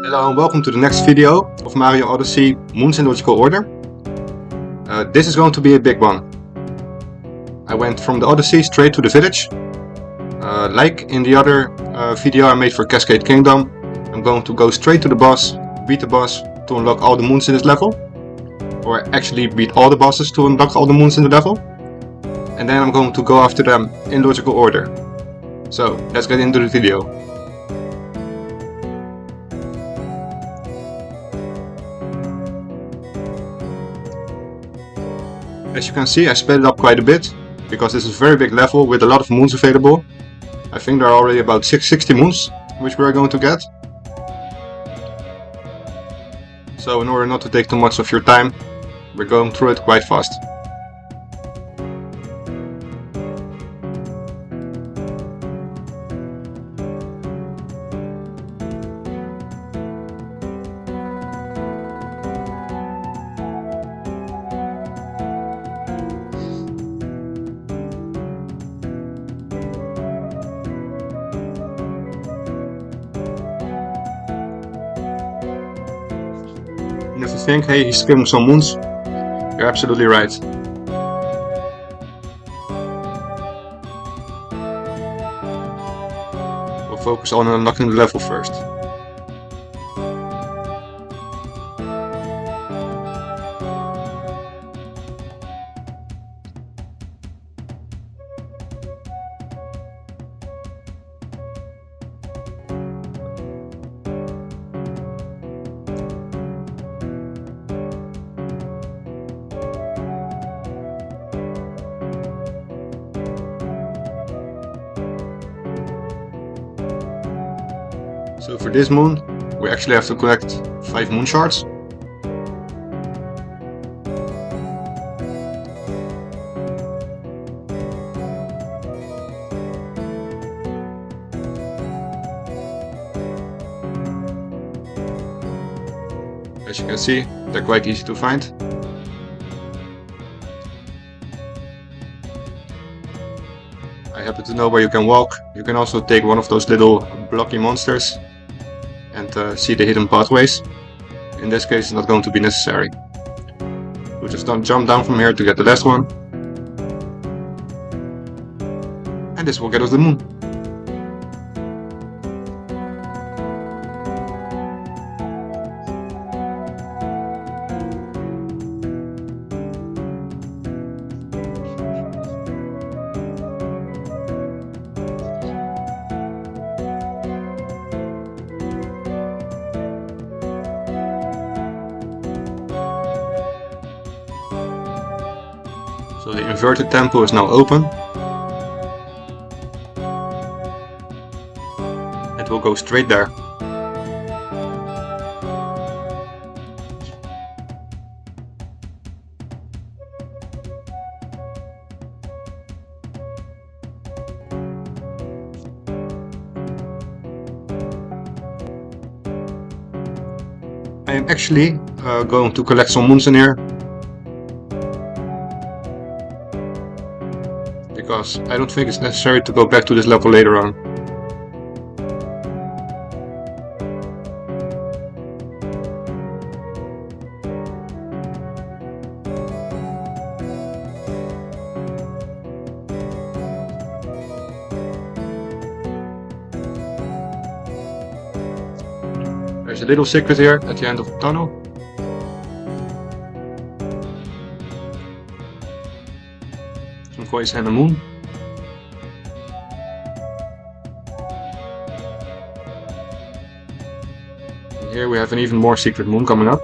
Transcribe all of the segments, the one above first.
Hello and welcome to the next video of Mario Odyssey Moons in Logical Order. This is going to be a big one. I went from the Odyssey straight to the village. Like in the other video I made for Cascade Kingdom, I'm going to go straight to the boss, beat the boss to unlock all the moons in this level. Or actually beat all the bosses to unlock all the moons in the level. And then I'm going to go after them in logical order. So let's get into the video. As you can see, I sped it up quite a bit, because this is a very big level with a lot of moons available. I think there are already about 60 moons, which we are going to get. So in order not to take too much of your time, we're going through it quite fast. And if you think, hey, he's skipping some moons, you're absolutely right. We'll focus on unlocking the level first. So for this moon, we actually have to collect 5 moon shards. As you can see, they're quite easy to find. I happen to know where you can walk. You can also take one of those little blocky monsters and see the hidden pathways. In this case, it's not going to be necessary. We'll just jump down from here to get the last one. And this will get us the moon. So the inverted temple is now open. And we'll go straight there. I am actually going to collect some moons in here. Because I don't think it's necessary to go back to this level later on. There's a little secret here at the end of the tunnel. Some coins and a moon. And here we have an even more secret moon coming up.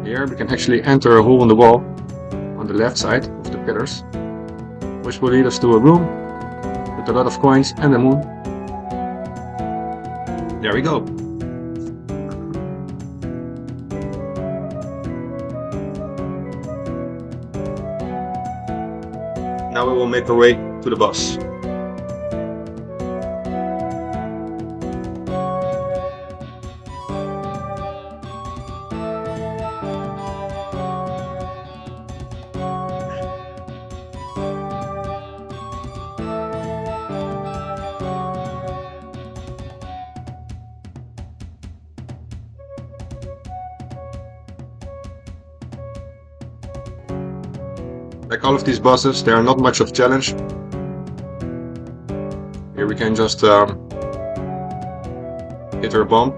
Here we can actually enter a hole in the wall on the left side of the pillars, which will lead us to a room with a lot of coins and a moon. There we go. Now we will make our way to the boss. Like all of these bosses, they are not much of a challenge. Here we can just hit our bomb.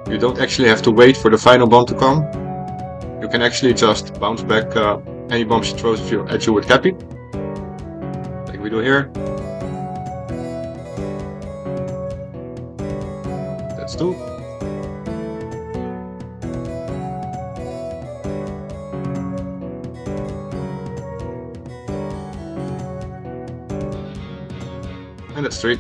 You don't actually have to wait for the final bomb to come. You can actually just bounce back any bomb she throws at you with Cappy, like we do here. That's 2. And that's 3.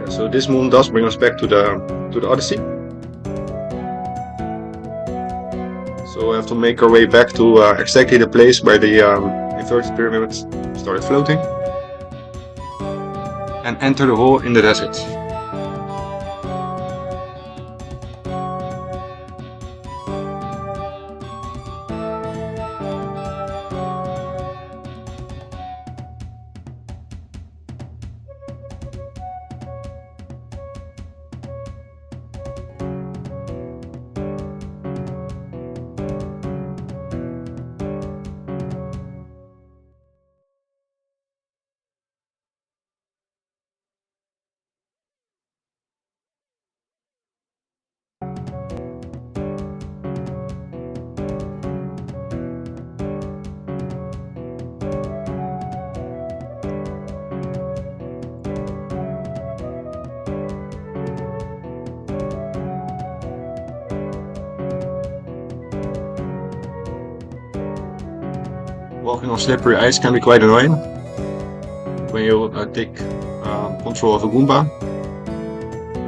So this moon does bring us back to the Odyssey. So we have to make our way back to exactly the place where the inverted pyramids started floating, and enter the hole in the desert. Walking on slippery ice can be quite annoying. When you take control of a Goomba,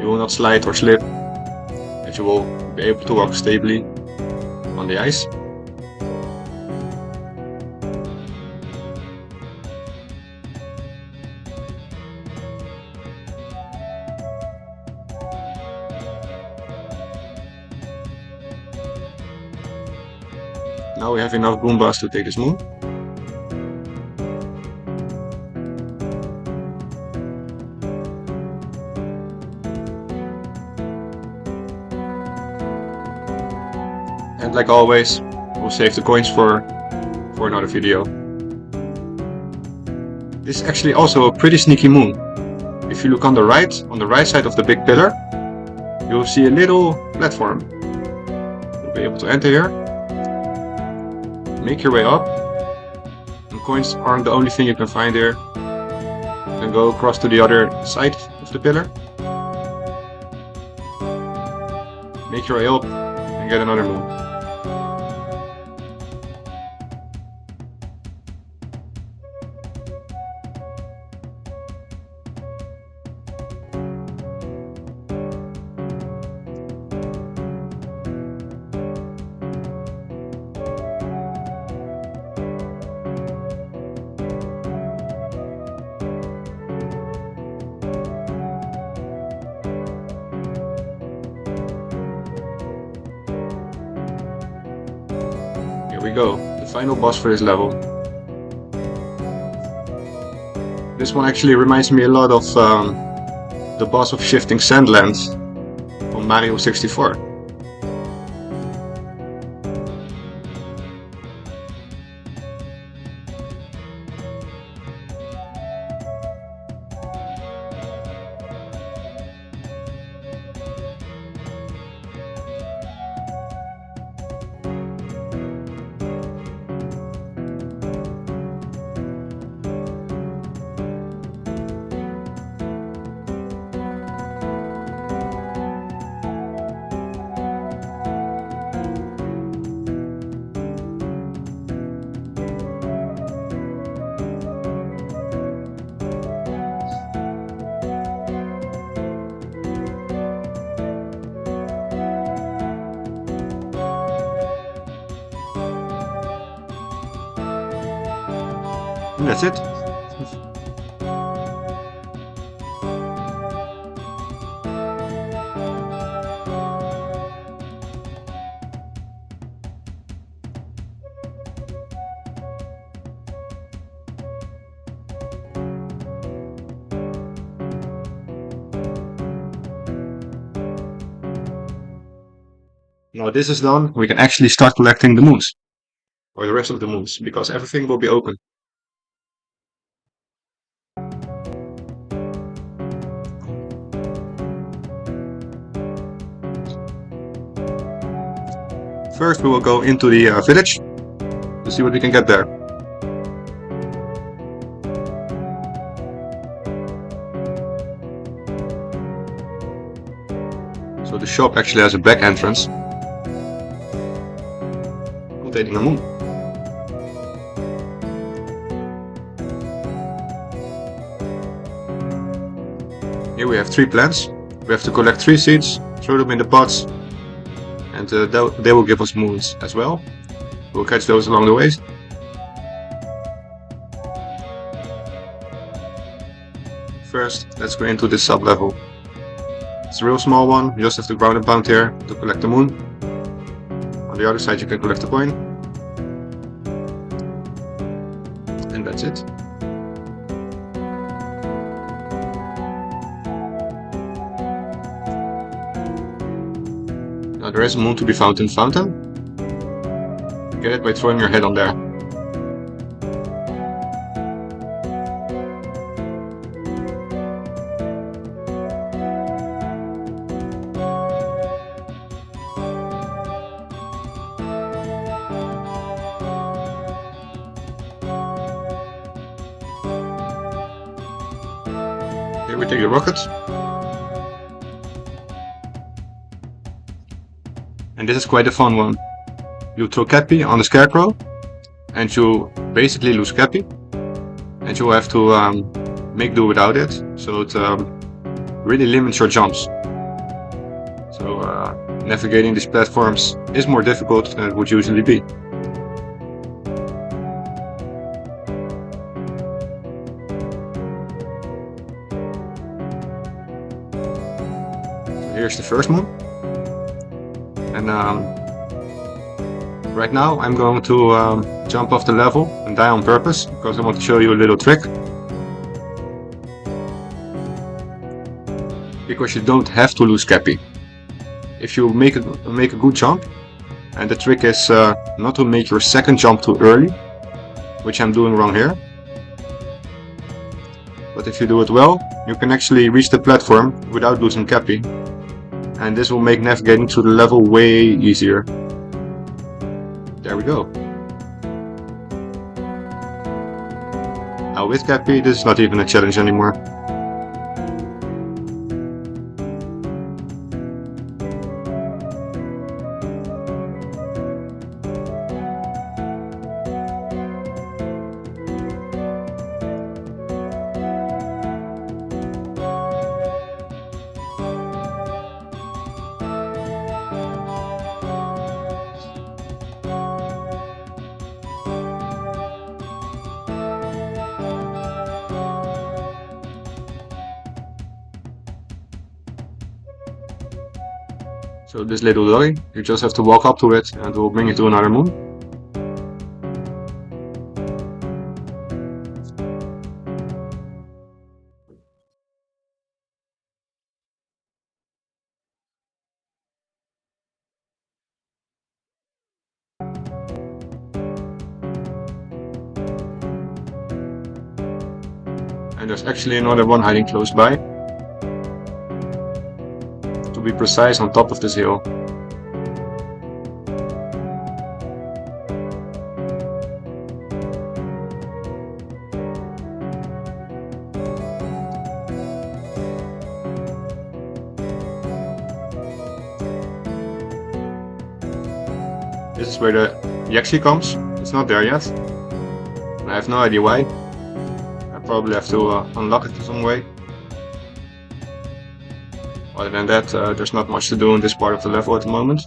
you will not slide or slip, and you will be able to walk stably on the ice. Now we have enough Goombas to take this moon. And like always, we'll save the coins for another video. This is actually also a pretty sneaky moon. If you look on the right side of the big pillar, you'll see a little platform. You'll be able to enter here, make your way up, and coins aren't the only thing you can find here. You can go across to the other side of the pillar, make your way up, and get another moon. Here we go, the final boss for this level. This one actually reminds me a lot of the boss of Shifting Sandlands from Mario 64. And that's it. Now this is done, we can actually start collecting the moons. Or the rest of the moons, because everything will be open. First we will go into the village to see what we can get there. So the shop actually has a back entrance containing a moon. Here we have 3 plants. We have to collect 3 seeds, throw them in the pots, and they will give us moons as well. We'll catch those along the way. First, let's go into this sub-level. It's a real small one, you just have to ground and pound here to collect the moon. On the other side you can collect the coin. And that's it. Now there is a moon to be found in the fountain. You get it by throwing your head on there. Here we take the rocket. And this is quite a fun one. You throw Cappy on the scarecrow and you basically lose Cappy. And you have to make do without it, so it really limits your jumps. So navigating these platforms is more difficult than it would usually be. Here's the first moon, and right now I'm going to jump off the level and die on purpose because I want to show you a little trick. Because you don't have to lose Cappy. If you make a good jump, and the trick is not to make your second jump too early, which I'm doing wrong here. But if you do it well, you can actually reach the platform without losing Cappy. And this will make navigating through the level way easier. There we go. Now with Cappy, this is not even a challenge anymore. So this little doggy, you just have to walk up to it and it will bring you to another moon. And there's actually another one hiding close by. To be precise, on top of this hill. This is where the Yaxi comes. It's not there yet. I have no idea why. I probably have to unlock it in some way. Other than that, there's not much to do in this part of the level at the moment.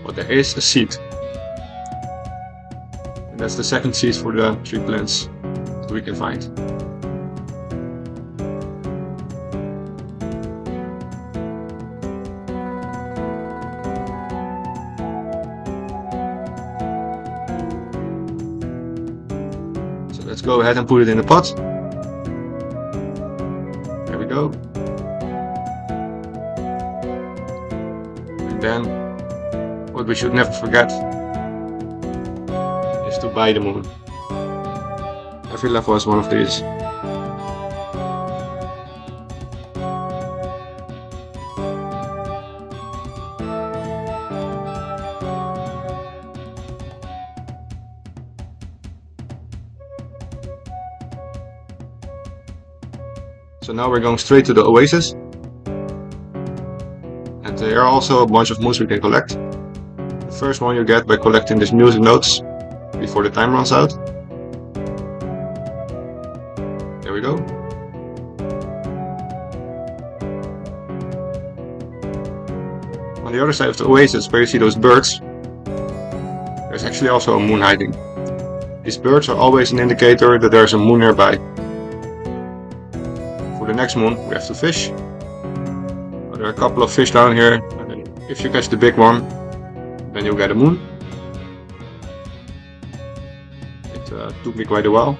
But there is a seed. That's the second seed for the 3 plants that we can find. So let's go ahead and put it in the pot. There we go. And then what we should never forget is to buy the moon. Every level has one of these. So now we're going straight to the oasis. And there are also a bunch of moons we can collect. The first one you get by collecting these music notes before the time runs out. There we go. On the other side of the oasis, where you see those birds, there's actually also a moon hiding. These birds are always an indicator that there's a moon nearby. For the next moon, we have to fish. There are a couple of fish down here, and then if you catch the big one, then you'll get a moon. It took me quite a while.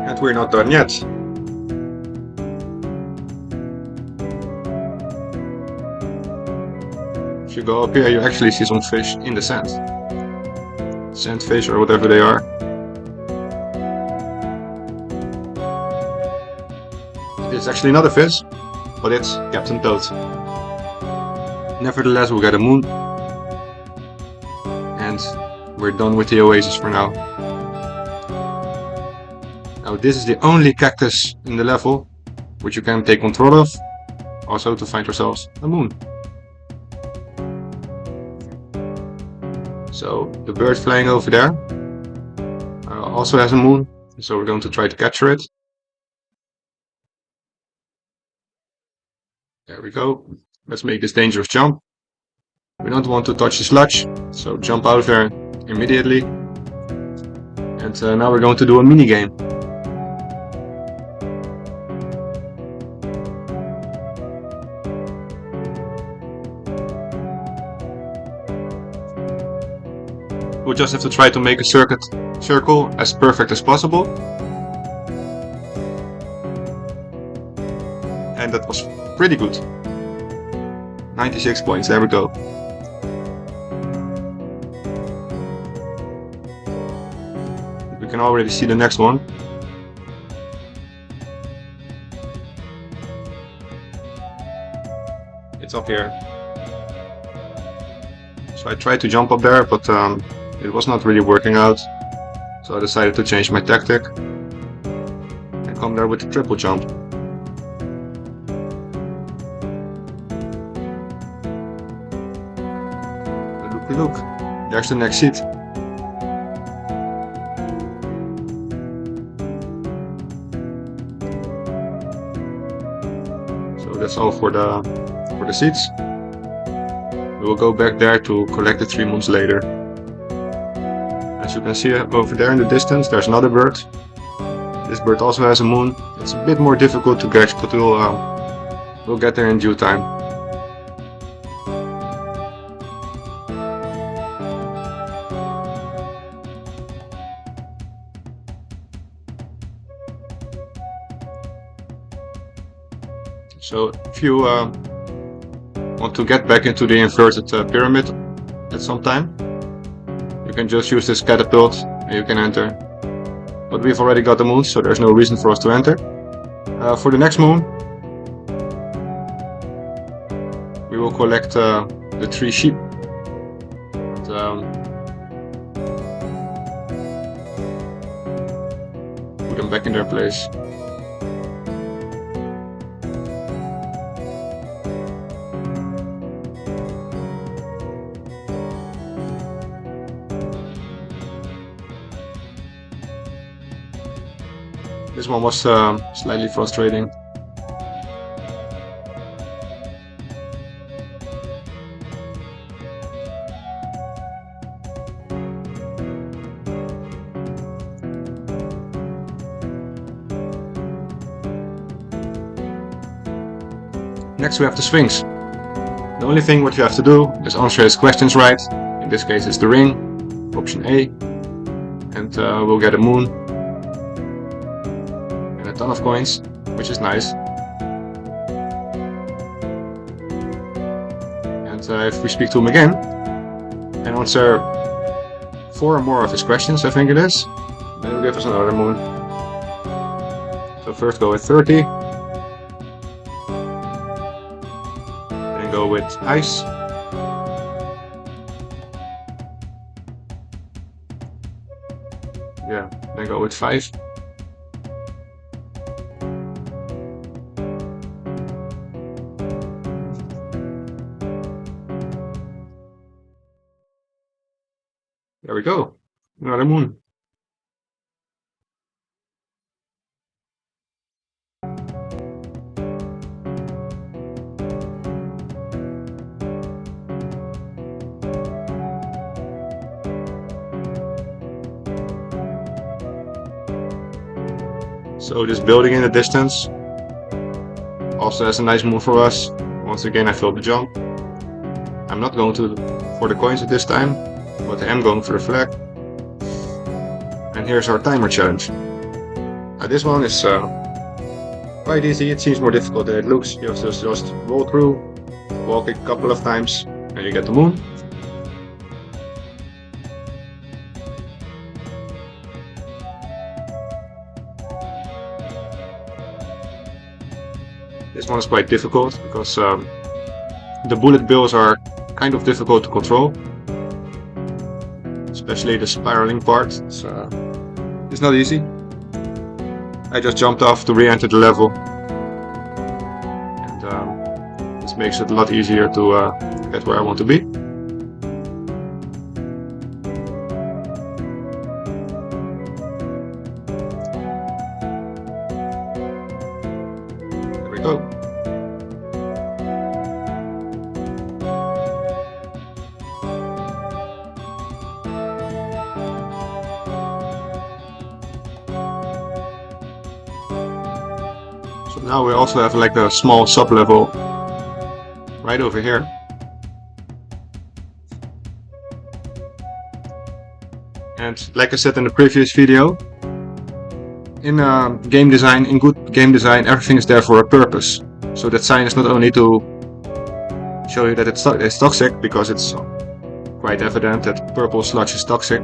And we're not done yet. If you go up here, you actually see some fish in the sand. Sandfish or whatever they are. It's actually not a fish, but it's Captain Toad. Nevertheless, we'll get a moon. And we're done with the oasis for now. Now this is the only cactus in the level which you can take control of, also to find yourselves a moon. So the bird flying over there also has a moon, so we're going to try to capture it. There we go. Let's make this dangerous jump. We don't want to touch the sludge, so jump out of there immediately. And now we're going to do a mini game. We'll just have to try to make a circle as perfect as possible. And that was pretty good. 96 points, there we go. We can already see the next one. It's up here. So I tried to jump up there, but it was not really working out, so I decided to change my tactic and come there with the triple jump. But look, there's the next seat. So that's all for the seats. We will go back there to collect the 3 moons later. As you can see over there in the distance, there's another bird. This bird also has a moon. It's a bit more difficult to catch, but we'll get there in due time. So if you want to get back into the inverted pyramid at some time, you can just use this catapult and you can enter. But we've already got the moon, so there's no reason for us to enter. For the next moon, we will collect the 3 sheep. And, put them back in their place. This one was slightly frustrating. Next we have the swings. The only thing what you have to do is answer his questions right. In this case it's the ring, option A, and we'll get a moon and a ton of coins, which is nice. And if we speak to him again and answer 4 or more of his questions, I think it is, then he'll give us another moon. So first go with 30. Go with ice. Yeah, then go with 5. There we go. Another moon. So this building in the distance also has a nice move for us. Once again I failed the jump. I'm not going for the coins at this time, but I am going for the flag. And here's our timer challenge. This one is quite easy. It seems more difficult than it looks. You have to just roll through, walk a couple of times, and you get the moon. This one is quite difficult because the bullet bills are kind of difficult to control, especially the spiraling part. It's not easy. I just jumped off to re-enter the level, and this makes it a lot easier to get where I want to be. There we go. So now we also have like a small sub-level right over here. And like I said in the previous video, in game design, in good game design, everything is there for a purpose. So that sign is not only to show you that it's toxic, because it's quite evident that purple sludge is toxic,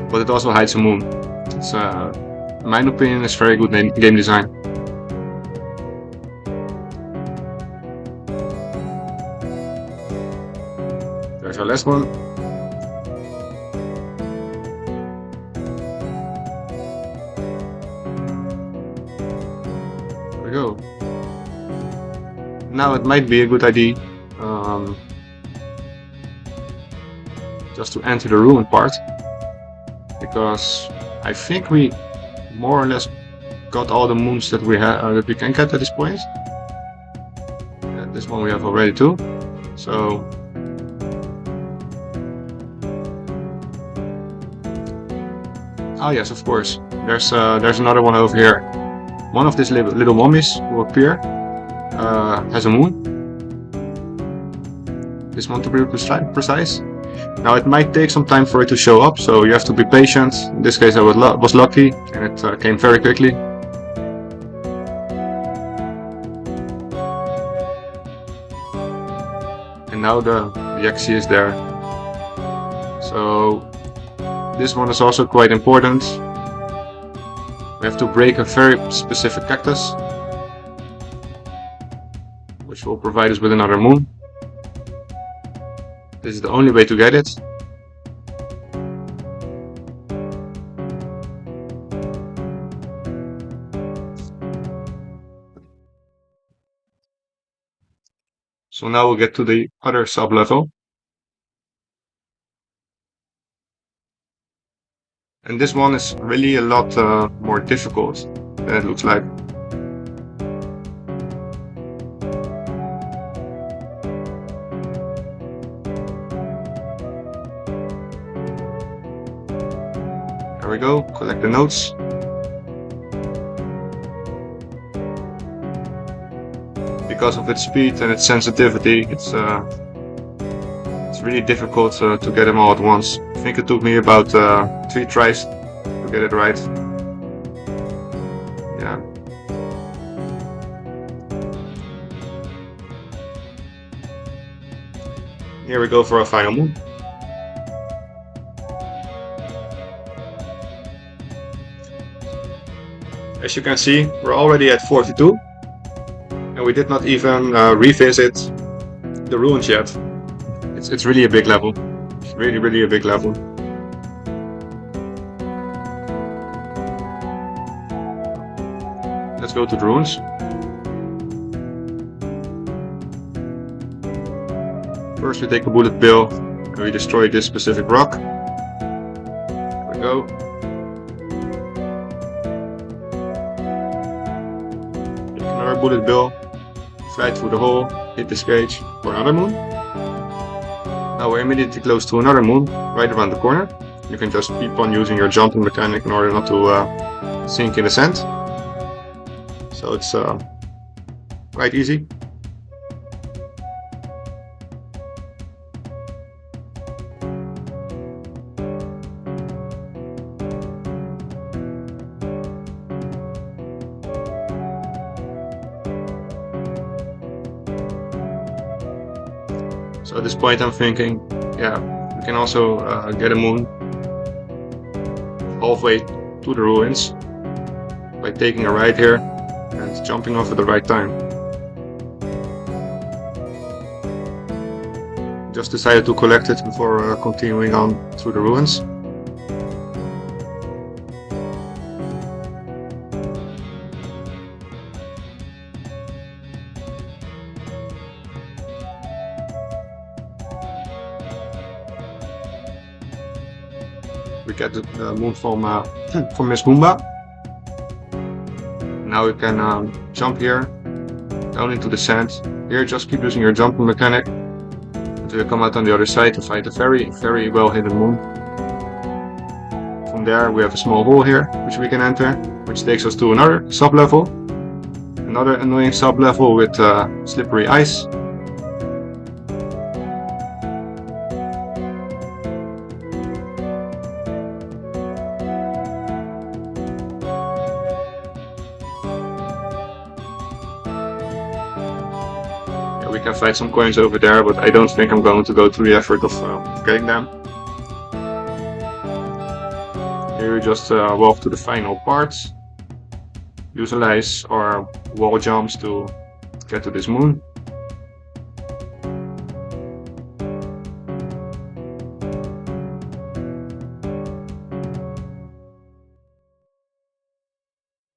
but it also hides a moon. It's, in my opinion, it's very good game design. There's our last one. There we go. Now it might be a good idea just to enter the ruin part, because I think we more or less got all the moons that we can get at this point. This one we have already too. So oh yes, of course. There's another one over here. One of these little mummies who appear has a moon. This one to be precise. Now it might take some time for it to show up, so you have to be patient. In this case I was lucky, and it came very quickly. And now the Yaxi is there. So this one is also quite important. We have to break a very specific cactus, which will provide us with another moon. This is the only way to get it. So now we'll get to the other sub-level. And this one is really a lot more difficult, than it looks like. There we go, collect the notes. Because of its speed and its sensitivity, it's really difficult to get them all at once. I think it took me about 3 tries to get it right. Yeah. Here we go for our final moon. As you can see, we're already at 42. And we did not even revisit the ruins yet. It's really a big level. It's really a big level. Let's go to the ruins. First we take a bullet bill and we destroy this specific rock. There we go. Take another bullet bill. Fly through the hole, hit this cage for another moon. Now we're immediately close to another moon, right around the corner. You can just keep on using your jumping mechanic in order not to sink in the sand. So it's quite easy. So at this point I'm thinking, yeah, we can also get a moon halfway to the ruins by taking a ride here and jumping off at the right time. Just decided to collect it before continuing on through the ruins. We get the moon from Miss Moomba. Now we can jump here, down into the sand. Here just keep using your jumping mechanic until you come out on the other side to find a very well hidden moon. From there we have a small hole here which we can enter, which takes us to another sub-level. Another annoying sub-level with slippery ice. We can find some coins over there, but I don't think I'm going to go through the effort of getting them. Here we just walk to the final parts. Utilize our wall jumps to get to this moon.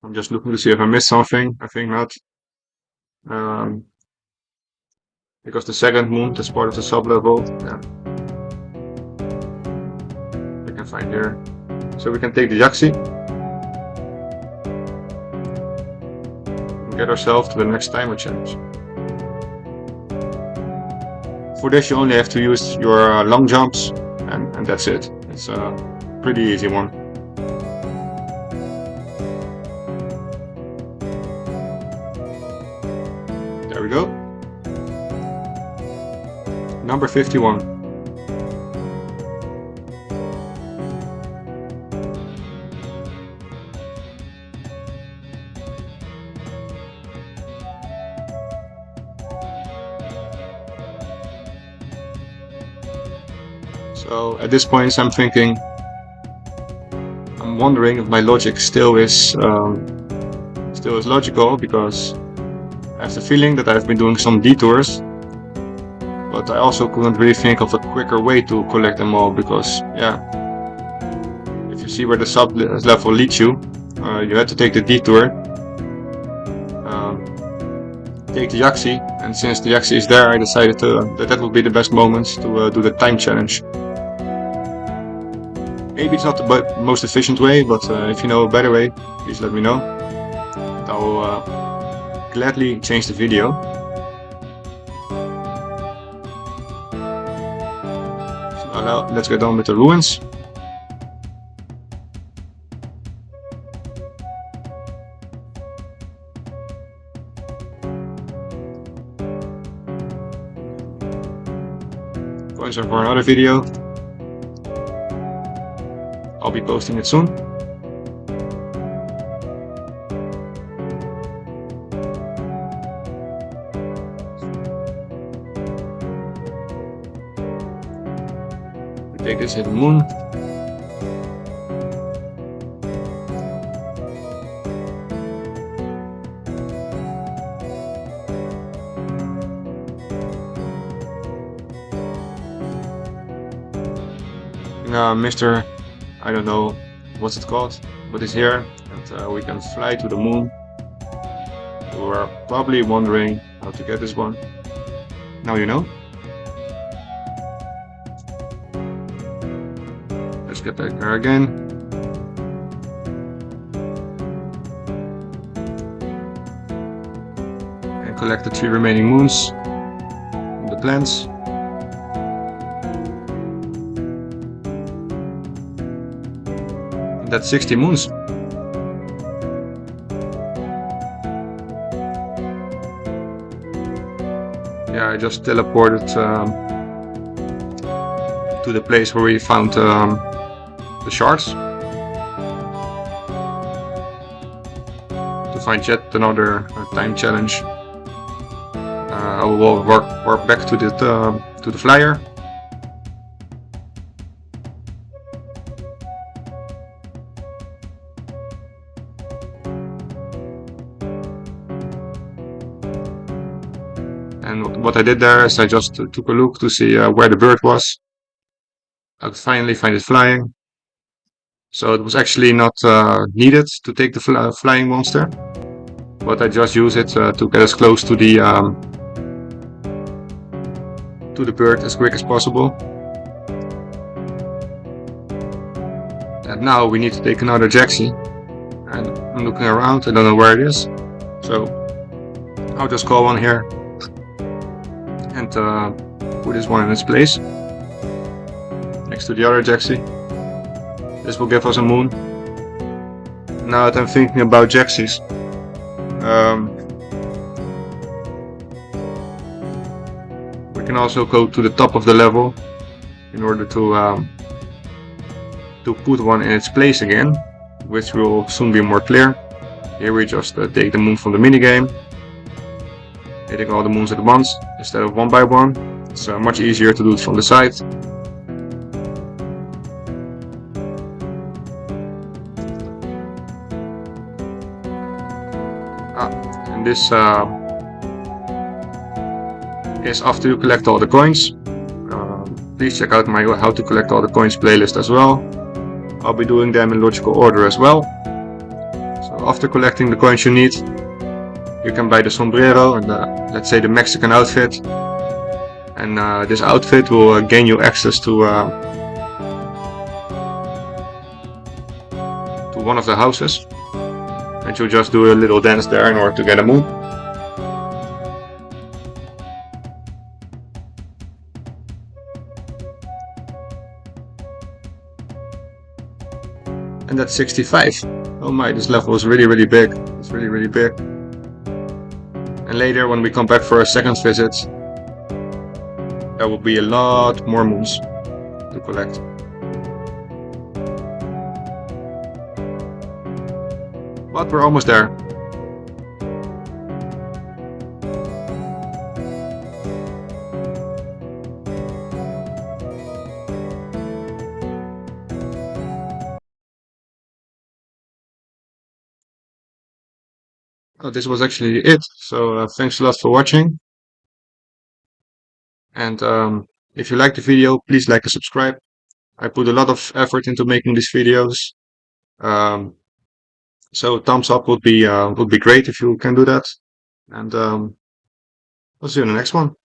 I'm just looking to see if I missed something. I think not. Because the second moon is part of the sub-level, yeah, we can find here. So we can take the Yaxi and get ourselves to the next timer challenge. For this you only have to use your long jumps and that's it. It's a pretty easy one. There we go. Number 51. So at this point I'm thinking, I'm wondering if my logic still is logical, because I have the feeling that I've been doing some detours. But I also couldn't really think of a quicker way to collect them all, because, yeah, if you see where the sub-level leads you, you had to take the detour, take the Yaxi, and since the Yaxi is there, I decided that would be the best moment to do the time challenge. Maybe it's not the most efficient way, but if you know a better way, please let me know. I'll gladly change the video. So now let's get on with the ruins. Coins are for another video. I'll be posting it soon. We take this hidden moon. Mr. I don't know what's it called, but it's here, and we can fly to the moon. You are probably wondering how to get this one. Now you know. Let's get back there again. And collect the 3 remaining moons from the plants. That's 60 moons. Yeah, I just teleported to the place where we found the shards to find yet another time challenge. I will warp back to the flyer. And what I did there is I just took a look to see where the bird was. I could finally find it flying. So it was actually not needed to take the flying monster, but I just use it to get as close to the bird as quick as possible. And now we need to take another Jaxi. And I'm looking around, I don't know where it is. So I'll just call one here and put this one in its place next to the other Jaxi. This will give us a moon. Now that I'm thinking about Jaxis, we can also go to the top of the level in order to put one in its place again, which will soon be more clear. Here we just take the moon from the minigame, hitting all the moons at once instead of one by one. It's much easier to do it from the side. And this is after you collect all the coins. Please check out my How to Collect All the Coins playlist as well. I'll be doing them in logical order as well. So after collecting the coins you need, you can buy the sombrero and let's say the Mexican outfit. And this outfit will gain you access to one of the houses. And you'll just do a little dance there in order to get a moon. And that's 65. Oh my, this level is really big. It's really big. And later when we come back for a second visit, there will be a lot more moons to collect. But we're almost there. Oh, this was actually it. So thanks a lot for watching. And if you like the video, please like and subscribe. I put a lot of effort into making these videos. So thumbs up would be great if you can do that. And I'll see you in the next one.